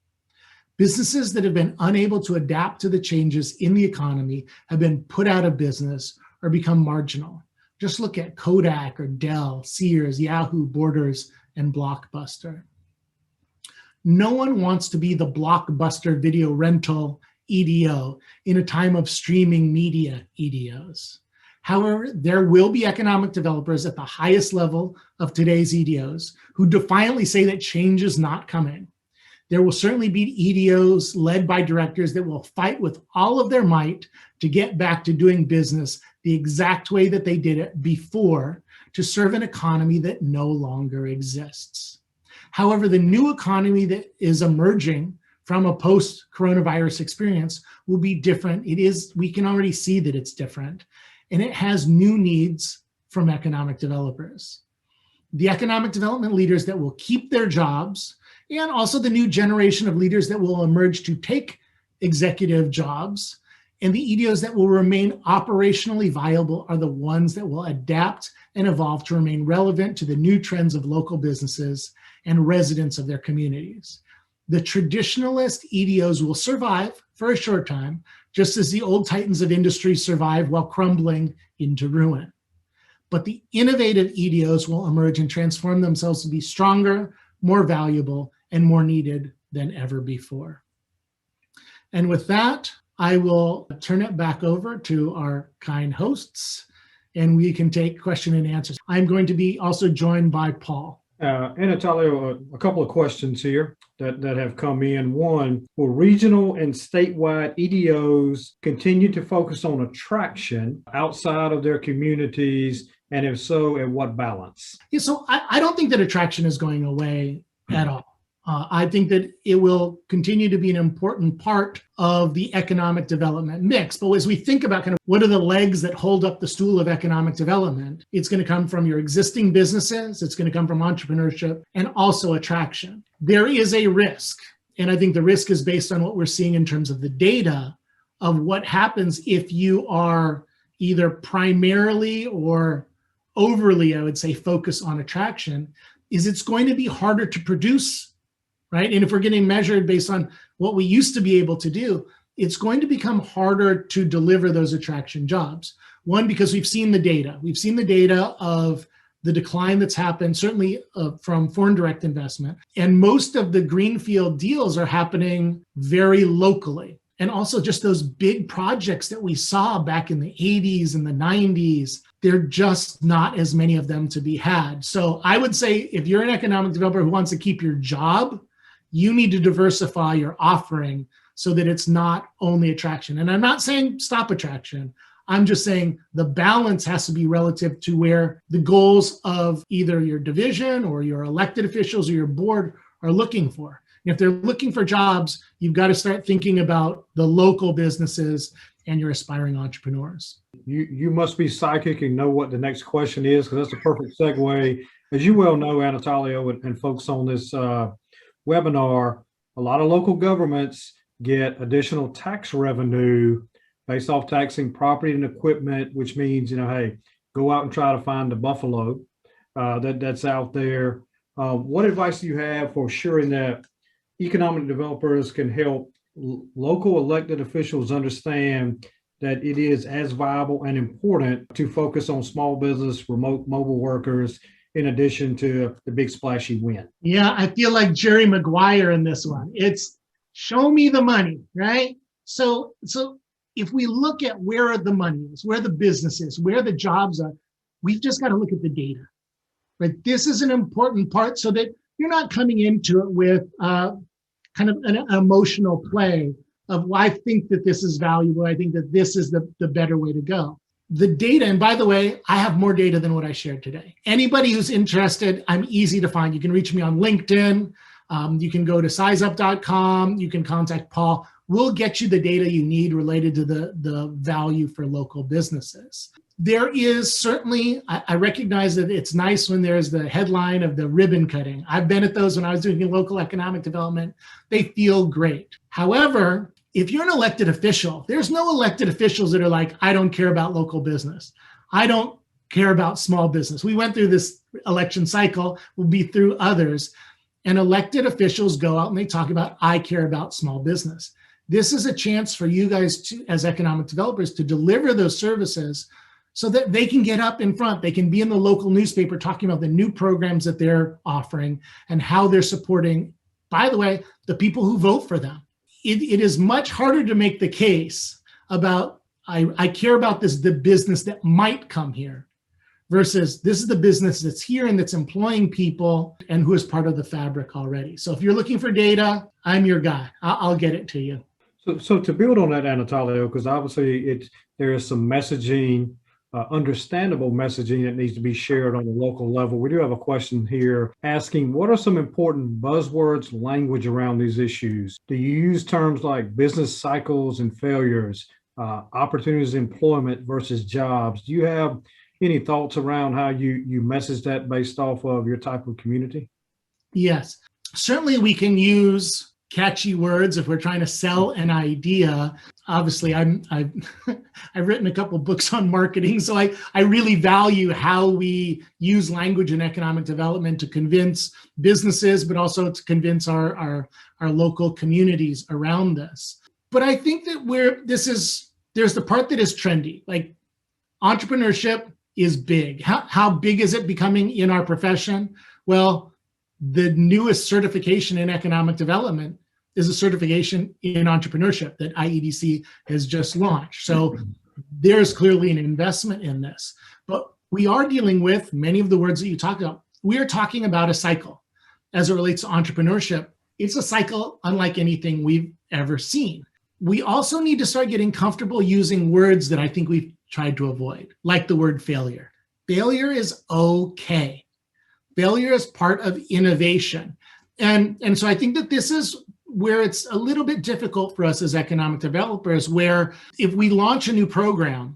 Businesses that have been unable to adapt to the changes in the economy have been put out of business or become marginal. Just look at Kodak or Dell, Sears, Yahoo, Borders, and Blockbuster. No one wants to be the Blockbuster video rental EDO in a time of streaming media EDOs. However, there will be economic developers at the highest level of today's EDOs who defiantly say that change is not coming. There will certainly be EDOs led by directors that will fight with all of their might to get back to doing business the exact way that they did it before, to serve an economy that no longer exists. However, the new economy that is emerging from a post-coronavirus experience will be different. We can already see that it's different, and it has new needs from economic developers. The economic development leaders that will keep their jobs, and also the new generation of leaders that will emerge to take executive jobs, and the EDOs that will remain operationally viable are the ones that will adapt and evolve to remain relevant to the new trends of local businesses and residents of their communities. The traditionalist EDOs will survive for a short time, just as the old titans of industry survive while crumbling into ruin. But the innovative EDOs will emerge and transform themselves to be stronger, more valuable, and more needed than ever before. And with that, I will turn it back over to our kind hosts, and we can take question and answers. I'm going to be also joined by Paul. Anatolio, a couple of questions here that have come in. One, will regional and statewide EDOs continue to focus on attraction outside of their communities? And if so, at what balance? Yeah, so I don't think that attraction is going away at all. I think that it will continue to be an important part of the economic development mix. But as we think about kind of what are the legs that hold up the stool of economic development, it's going to come from your existing businesses, it's going to come from entrepreneurship, and also attraction. There is a risk, and I think the risk is based on what we're seeing in terms of the data of what happens if you are either primarily or overly, I would say, focus on attraction, is it's going to be harder to produce, right? And if we're getting measured based on what we used to be able to do, it's going to become harder to deliver those attraction jobs. One, because we've seen the data. We've seen the data of the decline that's happened, certainly from foreign direct investment. And most of the greenfield deals are happening very locally. And also just those big projects that we saw back in the 80s and the 90s, there are just not as many of them to be had. So I would say if you're an economic developer who wants to keep your job, you need to diversify your offering so that it's not only attraction. And I'm not saying stop attraction. I'm just saying the balance has to be relative to where the goals of either your division or your elected officials or your board are looking for. And if they're looking for jobs, you've got to start thinking about the local businesses and your aspiring entrepreneurs. You must be psychic and know what the next question is, because that's a perfect segue. As you well know, Anatolio, and folks on this webinar, a lot of local governments get additional tax revenue based off taxing property and equipment, which means, hey, go out and try to find the buffalo that's out there. What advice do you have for ensuring that economic developers can help local elected officials understand that it is as viable and important to focus on small business, remote mobile workers, in addition to the big splashy win? Yeah, I feel like Jerry Maguire in this one. It's show me the money, right? So if we look at where the money is, where the business is, where the jobs are, we've just got to look at the data. Right? This is an important part so that you're not coming into it with kind of an emotional play of, well, I think that this is valuable. I think that this is the better way to go. The data, and by the way, I have more data than what I shared today. Anybody who's interested, I'm easy to find. You can reach me on LinkedIn. You can go to sizeup.com. You can contact Paul. We'll get you the data you need related to the value for local businesses. There is certainly, I recognize that it's nice when there's the headline of the ribbon cutting. I've been at those when I was doing local economic development. They feel great. However, if you're an elected official, there's no elected officials that are like, I don't care about local business. I don't care about small business. We went through this election cycle, we'll be through others, and elected officials go out and they talk about, I care about small business. This is a chance for you guys to, as economic developers, to deliver those services so that they can get up in front. They can be in the local newspaper talking about the new programs that they're offering and how they're supporting, by the way, the people who vote for them. It is much harder to make the case about, I care about this, the business that might come here, versus this is the business that's here and that's employing people and who is part of the fabric already. So if you're looking for data, I'm your guy. I'll get it to you. So to build on that, Anatolio, because obviously there is some messaging, understandable messaging that needs to be shared on the local level. We do have a question here asking, what are some important buzzwords, language around these issues? Do you use terms like business cycles and failures, opportunities, employment versus jobs? Do you have any thoughts around how you message that based off of your type of community? Yes, certainly we can use catchy words if we're trying to sell an idea. Obviously, I've written a couple books on marketing, so I really value how we use language in economic development to convince businesses, but also to convince our local communities around this. But I think that there's the part that is trendy, like entrepreneurship is big. How big is it becoming in our profession? Well, the newest certification in economic development is a certification in entrepreneurship that IEDC has just launched. So there's clearly an investment in this. But we are dealing with many of the words that you talked about. We are talking about a cycle as it relates to entrepreneurship. It's a cycle unlike anything we've ever seen. We also need to start getting comfortable using words that I think we've tried to avoid, like the word failure. Failure is okay. Failure is part of innovation. And so I think that this is where it's a little bit difficult for us as economic developers, where if we launch a new program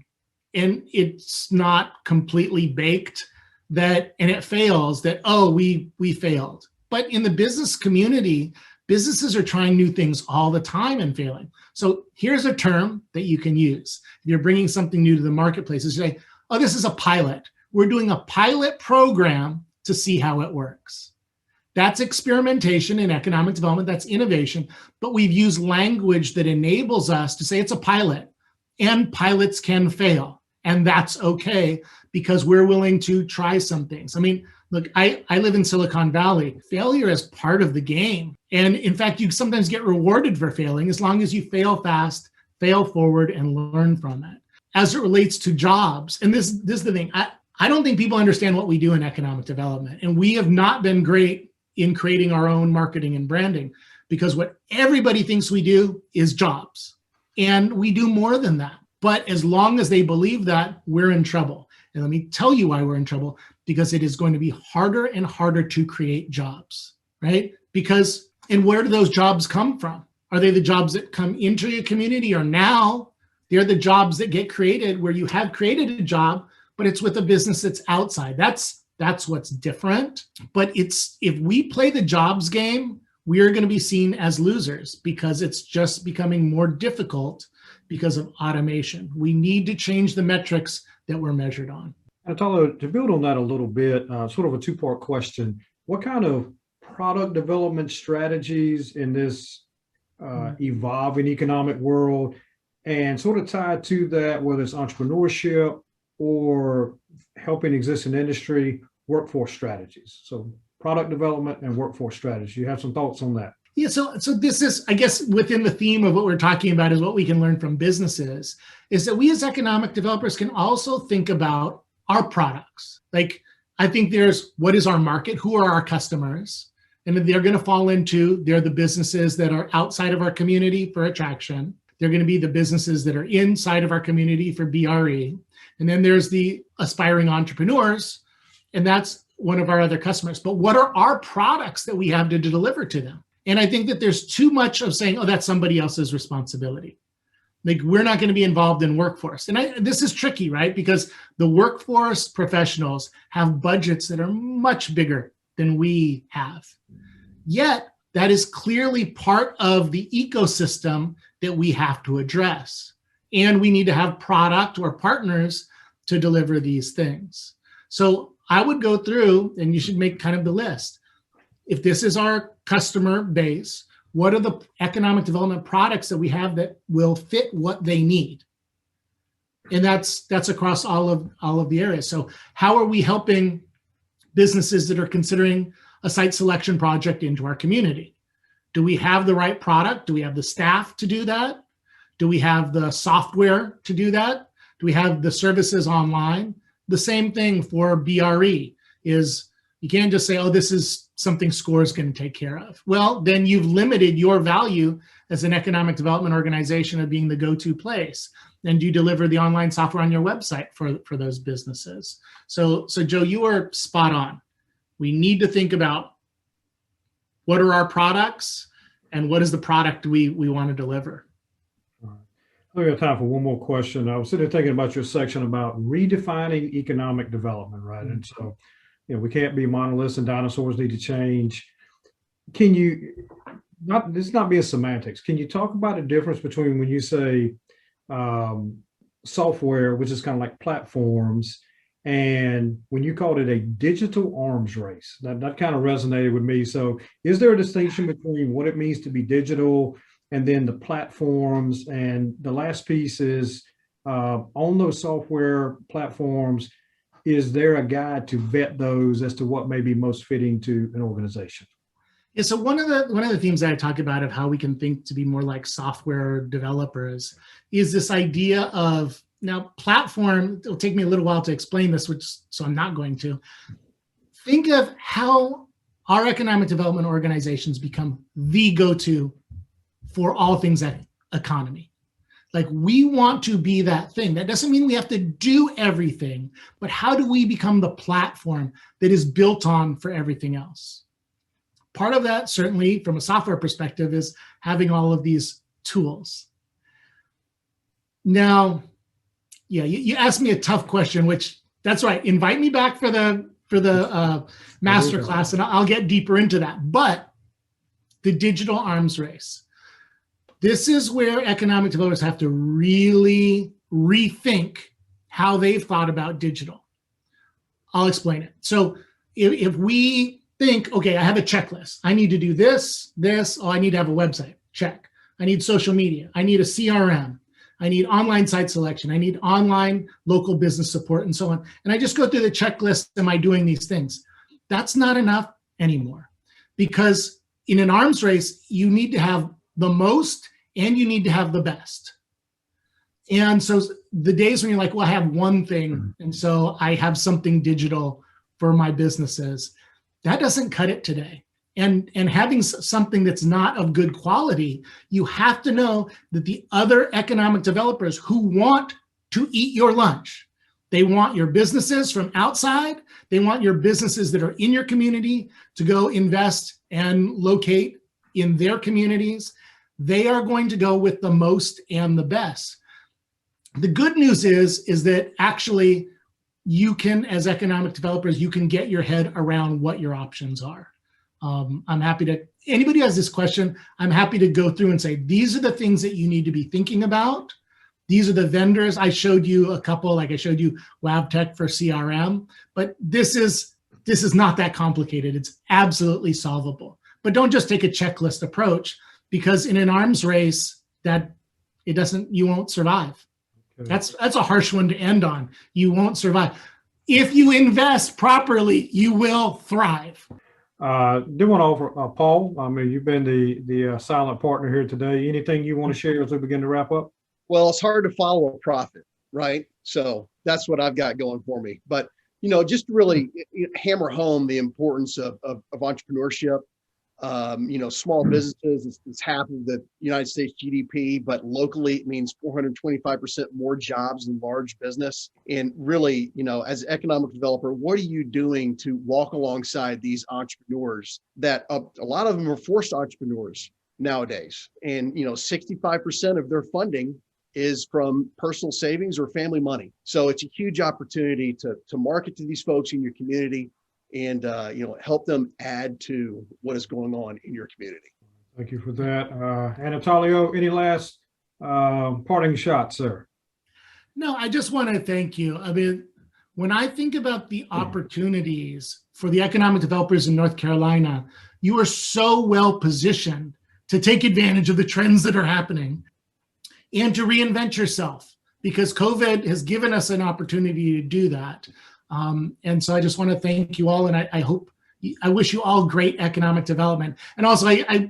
and it's not completely baked, and it fails, that, oh, we failed. But in the business community, businesses are trying new things all the time and failing. So here's a term that you can use. If you're bringing something new to the marketplace, is say, oh, this is a pilot. We're doing a pilot program to see how it works. That's experimentation in economic development, that's innovation, but we've used language that enables us to say it's a pilot, and pilots can fail, and that's okay because we're willing to try some things. I mean, look, I live in Silicon Valley. Failure is part of the game, and in fact, you sometimes get rewarded for failing as long as you fail fast, fail forward, and learn from it. As it relates to jobs, and this is the thing, I don't think people understand what we do in economic development, and we have not been great in creating our own marketing and branding, because what everybody thinks we do is jobs. And we do more than that. But as long as they believe that, we're in trouble. And let me tell you why we're in trouble, because it is going to be harder and harder to create jobs, right? And where do those jobs come from? Are they the jobs that come into your community, or now they're the jobs that get created where you have created a job, but it's with a business that's outside? That's what's different. But if we play the jobs game, we are going to be seen as losers because it's just becoming more difficult because of automation. We need to change the metrics that we're measured on. Anatolio, to build on that a little bit, sort of a two-part question. What kind of product development strategies in this evolving economic world And sort of tied to that, whether it's entrepreneurship or helping existing industry, workforce strategies. So product development and workforce strategy. You have some thoughts on that? Yeah, so this is, I guess, within the theme of what we're talking about is what we can learn from businesses, is that we as economic developers can also think about our products. Like, I think there's what is our market, who are our customers, and they're going to fall into, they're the businesses that are outside of our community for attraction. They're going to be the businesses that are inside of our community for BRE. And then there's the aspiring entrepreneurs, and that's one of our other customers. But what are our products that we have to deliver to them? And I think that there's too much of saying, oh, that's somebody else's responsibility. Like, we're not going to be involved in workforce. And this is tricky, right? Because the workforce professionals have budgets that are much bigger than we have. Yet, that is clearly part of the ecosystem that we have to address. And we need to have product or partners to deliver these things. So I would go through, and you should make kind of the list. If this is our customer base, what are the economic development products that we have that will fit what they need? And that's across all of the areas. So how are we helping businesses that are considering a site selection project into our community? Do we have the right product? Do we have the staff to do that? Do we have the software to do that? Do we have the services online? The same thing for BRE is, you can't just say, oh, this is something SCORE is going to take care of. Well, then you've limited your value as an economic development organization of being the go-to place. And do you deliver the online software on your website for those businesses? So Joe, you are spot on. We need to think about what are our products and what is the product we want to deliver. All right. We have time for one more question. I was sitting there thinking about your section about redefining economic development, right? And so, we can't be monoliths and dinosaurs need to change. Can you, this not be a semantics, can you talk about the difference between when you say software, which is kind of like platforms, and when you called it a digital arms race? That kind of resonated with me. So is there a distinction between what it means to be digital and then the platforms? And the last piece is on those software platforms, is there a guide to vet those as to what may be most fitting to an organization? Yeah, so one of the themes that I talk about of how we can think to be more like software developers is this idea of, now platform, it'll take me a little while to explain this, so I'm not going to. Think of how our economic development organizations become the go-to for all things economy. Like, we want to be that thing. That doesn't mean we have to do everything, but how do we become the platform that is built on for everything else? Part of that, certainly from a software perspective, is having all of these tools. Now, yeah, you asked me a tough question, which, that's right, invite me back for the masterclass and I'll get deeper into that. But the digital arms race. This is where economic developers have to really rethink how they've thought about digital. I'll explain it. So if we think, okay, I have a checklist. I need to do this, oh, I need to have a website, check. I need social media. I need a CRM. I need online site selection. I need online local business support and so on. And I just go through the checklist, am I doing these things? That's not enough anymore, because in an arms race, you need to have the most and you need to have the best. And so the days when you're like, well, I have one thing, and so I have something digital for my businesses, that doesn't cut it today. And having something that's not of good quality, you have to know that the other economic developers who want to eat your lunch, they want your businesses from outside, they want your businesses that are in your community to go invest and locate in their communities. They are going to go with the most and the best. The good news is that actually you can, as economic developers, you can get your head around what your options are. I'm happy to, anybody who has this question, I'm happy to go through and say, these are the things that you need to be thinking about. These are the vendors. I showed you a couple, like I showed you Lavtech for CRM, but this is not that complicated. It's absolutely solvable. But don't just take a checklist approach, because in an arms race, that you won't survive. Okay. That's a harsh one to end on. You won't survive. If you invest properly, you will thrive. Do want to offer Paul. I mean, you've been the silent partner here today. Anything you want to share as we begin to wrap up? Well, it's hard to follow a profit, right? So that's what I've got going for me. But just really hammer home the importance of entrepreneurship. Small businesses, it's half of the United States GDP, but locally it means 425% more jobs in large business. And really, as an economic developer, what are you doing to walk alongside these entrepreneurs that a lot of them are forced entrepreneurs nowadays? And, 65% of their funding is from personal savings or family money. So it's a huge opportunity to market to these folks in your community and help them add to what is going on in your community. Thank you for that. Anatolio, any last parting shots, sir? No, I just want to thank you. I mean, when I think about the opportunities for the economic developers in North Carolina, you are so well positioned to take advantage of the trends that are happening and to reinvent yourself, because COVID has given us an opportunity to do that. And so I just want to thank you all, and I wish you all great economic development. And also,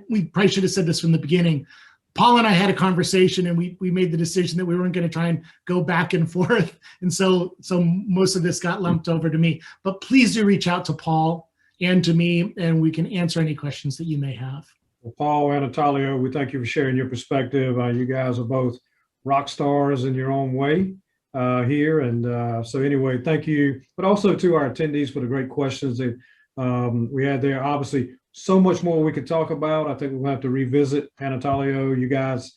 we probably should have said this from the beginning. Paul and I had a conversation, and we made the decision that we weren't going to try and go back and forth. And so most of this got lumped over to me. But please do reach out to Paul and to me, and we can answer any questions that you may have. Well, Paul, Anatolio, we thank you for sharing your perspective. You guys are both rock stars in your own way here. And so anyway, thank you, but also to our attendees for the great questions that we had there. Obviously, so much more we could talk about. I think we'll have to revisit. Anatolio, you guys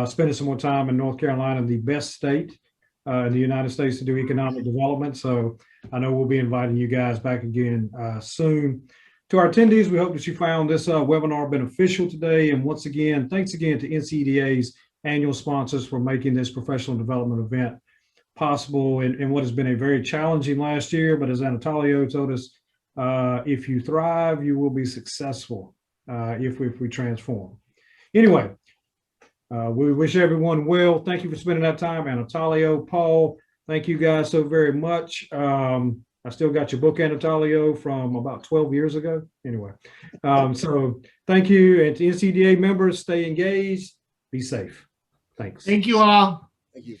spending some more time in North Carolina, the best state in the United States to do economic development. So I know we'll be inviting you guys back again soon. To our attendees, we hope that you found this webinar beneficial today. And once again, thanks again to NCEDA's annual sponsors for making this professional development event possible in what has been a very challenging last year. But as Anatolio told us, if you thrive, you will be successful if we transform. Anyway, we wish everyone well. Thank you for spending that time. Anatolio, Paul, thank you guys so very much. I still got your book, Anatolio, from about 12 years ago. Anyway, so thank you. And to NCDA members, stay engaged, be safe. Thanks. Thank you all. Thank you.